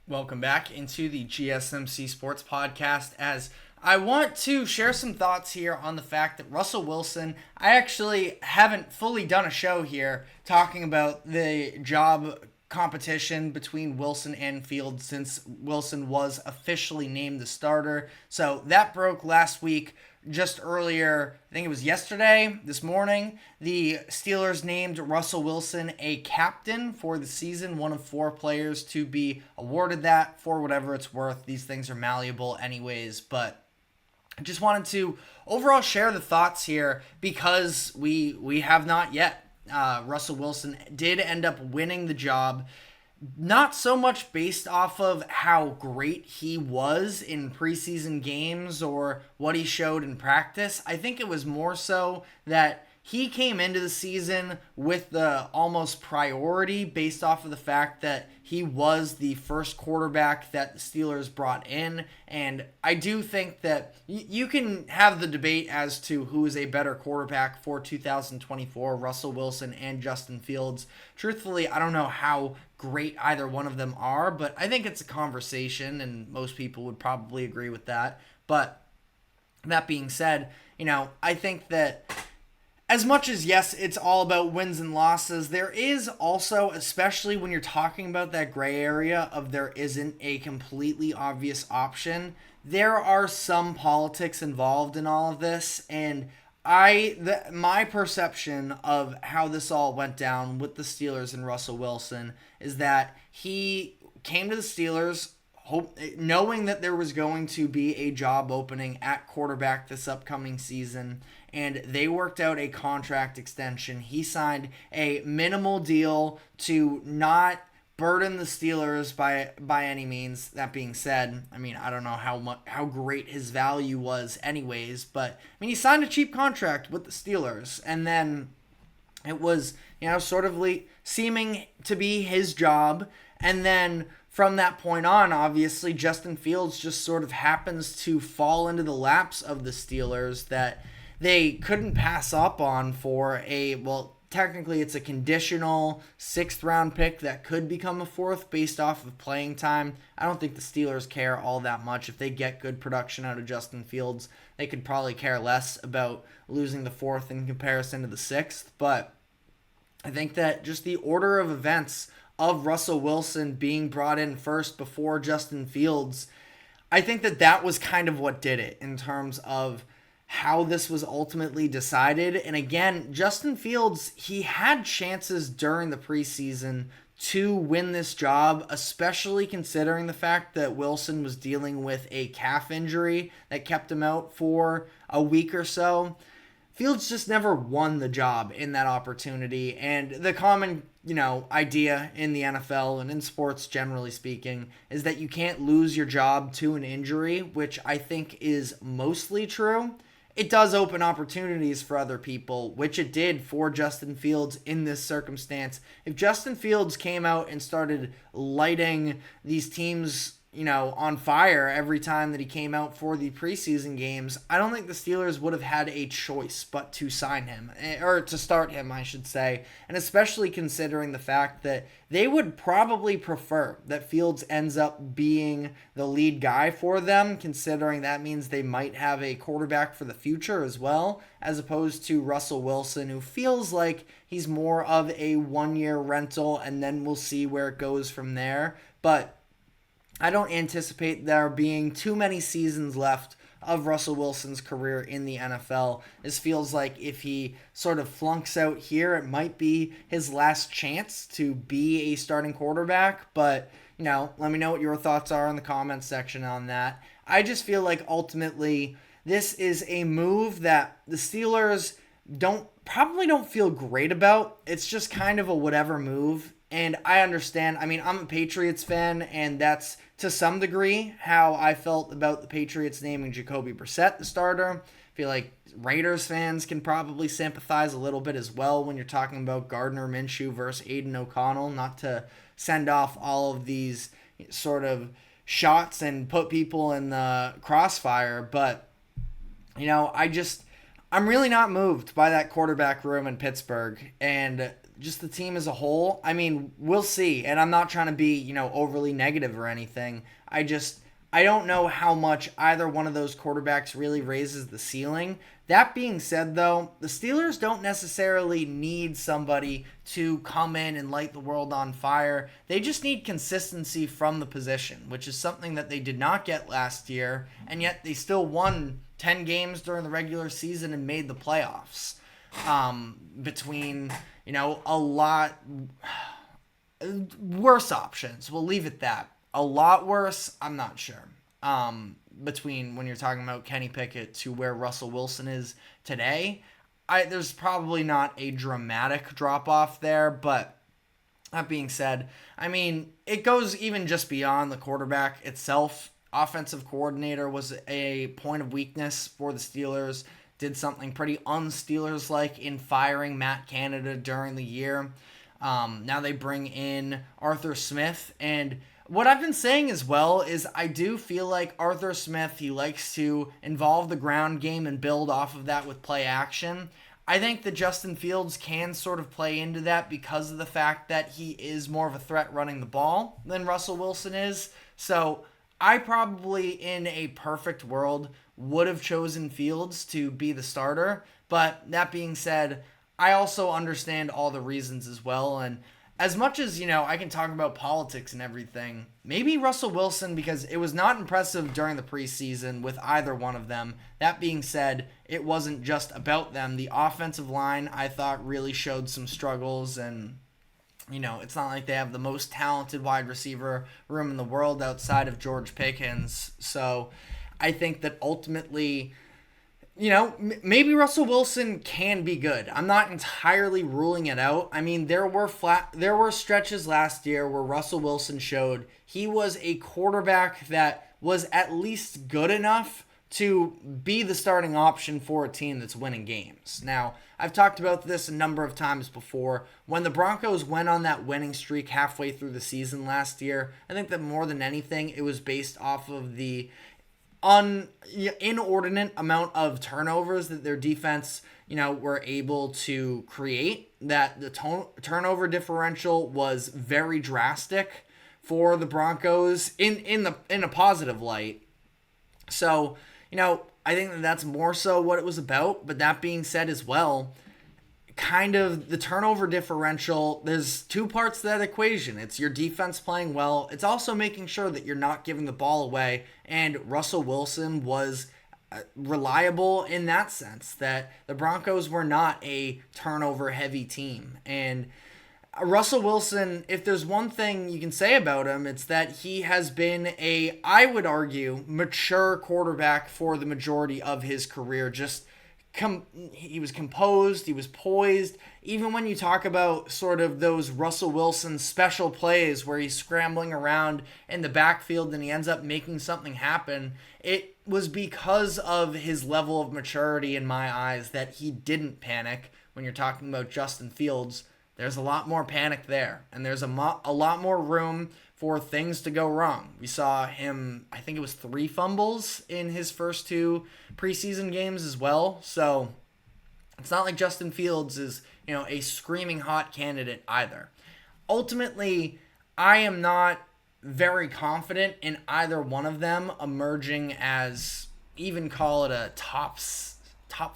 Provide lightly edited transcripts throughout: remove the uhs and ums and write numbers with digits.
Welcome back into the GSMC Sports Podcast. As I want to share some thoughts here on the fact that Russell Wilson, I actually haven't fully done a show here talking about the job competition between Wilson and Fields since Wilson was officially named the starter. So that broke last week. Just earlier, I think it was yesterday, this morning, the Steelers named Russell Wilson a captain for the season, one of 4 players to be awarded that for whatever it's worth. These things are malleable anyways, but I just wanted to overall share the thoughts here because we have not yet. Russell Wilson did end up winning the job. Not so much based off of how great he was in preseason games or what he showed in practice. I think it was more so that he came into the season with the almost priority based off of the fact that he was the first quarterback that the Steelers brought in. And I do think that you can have the debate as to who is a better quarterback for 2024, Russell Wilson and Justin Fields. Truthfully, I don't know how great either one of them are, but I think it's a conversation, and most people would probably agree with that. But that being said, I think that as much as, yes, it's all about wins and losses, there is also, especially when you're talking about that gray area of there isn't a completely obvious option, there are some politics involved in all of this, and my perception of how this all went down with the Steelers and Russell Wilson is that he came to the Steelers knowing that there was going to be a job opening at quarterback this upcoming season, and they worked out a contract extension. He signed a minimal deal to not burden the Steelers by any means. That being said, I don't know how great his value was anyways, but he signed a cheap contract with the Steelers, and then it was sort of seeming to be his job, and then from that point on, obviously Justin Fields just sort of happens to fall into the laps of the Steelers that they couldn't pass up on for technically it's a conditional 6th round pick that could become a 4th based off of playing time. I don't think the Steelers care all that much. If they get good production out of Justin Fields, they could probably care less about losing the 4th in comparison to the 6th. But I think that just the order of events of Russell Wilson being brought in first before Justin Fields, I think that was kind of what did it in terms of how this was ultimately decided. And again, Justin Fields, he had chances during the preseason to win this job, especially considering the fact that Wilson was dealing with a calf injury that kept him out for a week or so. Fields just never won the job in that opportunity. And the common, idea in the NFL and in sports generally speaking is that you can't lose your job to an injury, which I think is mostly true. It does open opportunities for other people, which it did for Justin Fields in this circumstance. If Justin Fields came out and started lighting these teams, on fire every time that he came out for the preseason games, I don't think the Steelers would have had a choice but to sign him, or to start him, I should say, and especially considering the fact that they would probably prefer that Fields ends up being the lead guy for them, considering that means they might have a quarterback for the future as well, as opposed to Russell Wilson, who feels like he's more of a one-year rental, and then we'll see where it goes from there. But I don't anticipate there being too many seasons left of Russell Wilson's career in the NFL. This feels like if he sort of flunks out here, it might be his last chance to be a starting quarterback. But, let me know what your thoughts are in the comments section on that. I just feel like ultimately this is a move that the Steelers probably don't feel great about. It's just kind of a whatever move. And I understand. I'm a Patriots fan, and that's to some degree how I felt about the Patriots naming Jacoby Brissett the starter. I feel like Raiders fans can probably sympathize a little bit as well when you're talking about Gardner Minshew versus Aiden O'Connell, not to send off all of these sort of shots and put people in the crossfire. But, I'm really not moved by that quarterback room in Pittsburgh. And just the team as a whole, I mean, we'll see. And I'm not trying to be, overly negative or anything. I don't know how much either one of those quarterbacks really raises the ceiling. That being said, though, the Steelers don't necessarily need somebody to come in and light the world on fire. They just need consistency from the position, which is something that they did not get last year, and yet they still won 10 games during the regular season and made the playoffs. Between, a lot worse options. We'll leave it that. A lot worse, I'm not sure. Between when you're talking about Kenny Pickett to where Russell Wilson is today, there's probably not a dramatic drop-off there, but that being said, I mean, it goes even just beyond the quarterback itself. Offensive coordinator was a point of weakness for the Steelers, did something pretty un-Steelers-like in firing Matt Canada during the year. Now they bring in Arthur Smith, and what I've been saying as well is I do feel like Arthur Smith, he likes to involve the ground game and build off of that with play action. I think that Justin Fields can sort of play into that because of the fact that he is more of a threat running the ball than Russell Wilson is. So I probably, in a perfect world, would have chosen Fields to be the starter. But that being said, I also understand all the reasons as well. And as much as, I can talk about politics and everything, maybe Russell Wilson, because it was not impressive during the preseason with either one of them. That being said, it wasn't just about them. The offensive line, I thought, really showed some struggles, and, it's not like they have the most talented wide receiver room in the world outside of George Pickens. So I think that ultimately, maybe Russell Wilson can be good. I'm not entirely ruling it out. I mean, there were stretches last year where Russell Wilson showed he was a quarterback that was at least good enough to be the starting option for a team that's winning games. Now, I've talked about this a number of times before. When the Broncos went on that winning streak halfway through the season last year, I think that more than anything, it was based off of the inordinate amount of turnovers that their defense, were able to create. That the turnover differential was very drastic for the Broncos in a positive light. So, I think that that's more so what it was about. But that being said as well, kind of the turnover differential, there's two parts to that equation. It's your defense playing well. It's also making sure that you're not giving the ball away. And Russell Wilson was reliable in that sense, that the Broncos were not a turnover-heavy team. And Russell Wilson, if there's one thing you can say about him, it's that he has been I would argue, mature quarterback for the majority of his career. He was composed, he was poised. Even when you talk about sort of those Russell Wilson special plays where he's scrambling around in the backfield and he ends up making something happen, it was because of his level of maturity in my eyes that he didn't panic. When you're talking about Justin Fields, there's a lot more panic there, and there's a lot more room for things to go wrong. We saw him, I think it was 3 fumbles in his first 2 preseason games as well. So it's not like Justin Fields is, a screaming hot candidate either. Ultimately, I am not very confident in either one of them emerging as, even call it a top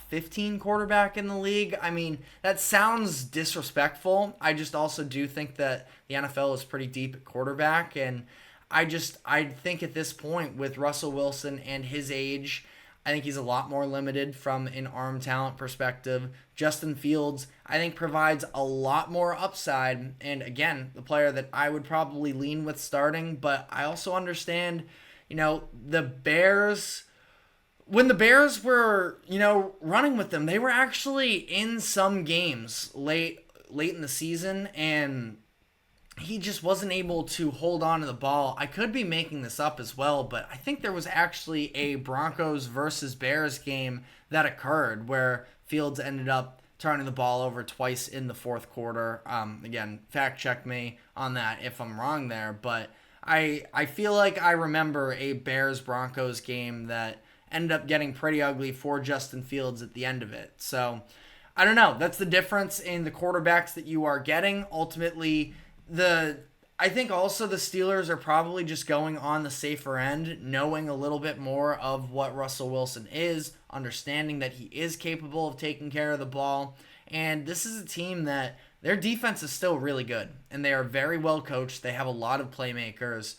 15 quarterback in the league. I mean, that sounds disrespectful. I just also do think that the NFL is pretty deep at quarterback, and I think at this point with Russell Wilson and his age, I think he's a lot more limited from an arm talent perspective. Justin Fields, I think, provides a lot more upside, and again, the player that I would probably lean with starting, but I also understand, the Bears. When the Bears were, running with them, they were actually in some games late in the season, and he just wasn't able to hold on to the ball. I could be making this up as well, but I think there was actually a Broncos versus Bears game that occurred where Fields ended up turning the ball over twice in the fourth quarter. Again, fact check me on that if I'm wrong there, but I feel like I remember a Bears-Broncos game that ended up getting pretty ugly for Justin Fields at the end of it. So I don't know. That's the difference in the quarterbacks that you are getting. Ultimately, I think also the Steelers are probably just going on the safer end, knowing a little bit more of what Russell Wilson is, understanding that he is capable of taking care of the ball. And this is a team that their defense is still really good, and they are very well coached. They have a lot of playmakers.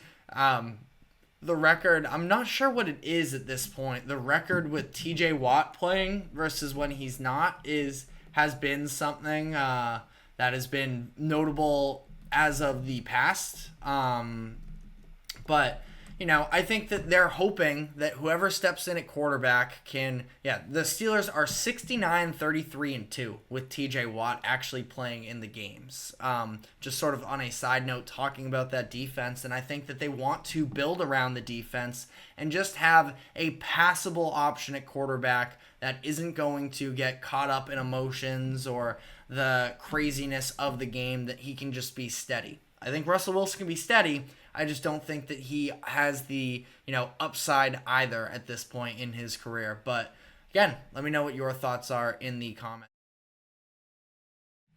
The record, I'm not sure what it is at this point. The record with TJ Watt playing versus when he's not has been something that has been notable as of the past. But, I think that they're hoping that whoever steps in at quarterback can, the Steelers are 69-33-2 with TJ Watt actually playing in the games. Just sort of on a side note, talking about that defense, and I think that they want to build around the defense and just have a passable option at quarterback that isn't going to get caught up in emotions or the craziness of the game, that he can just be steady. I think Russell Wilson can be steady. I just don't think that he has the, upside either at this point in his career. But again, let me know what your thoughts are in the comments.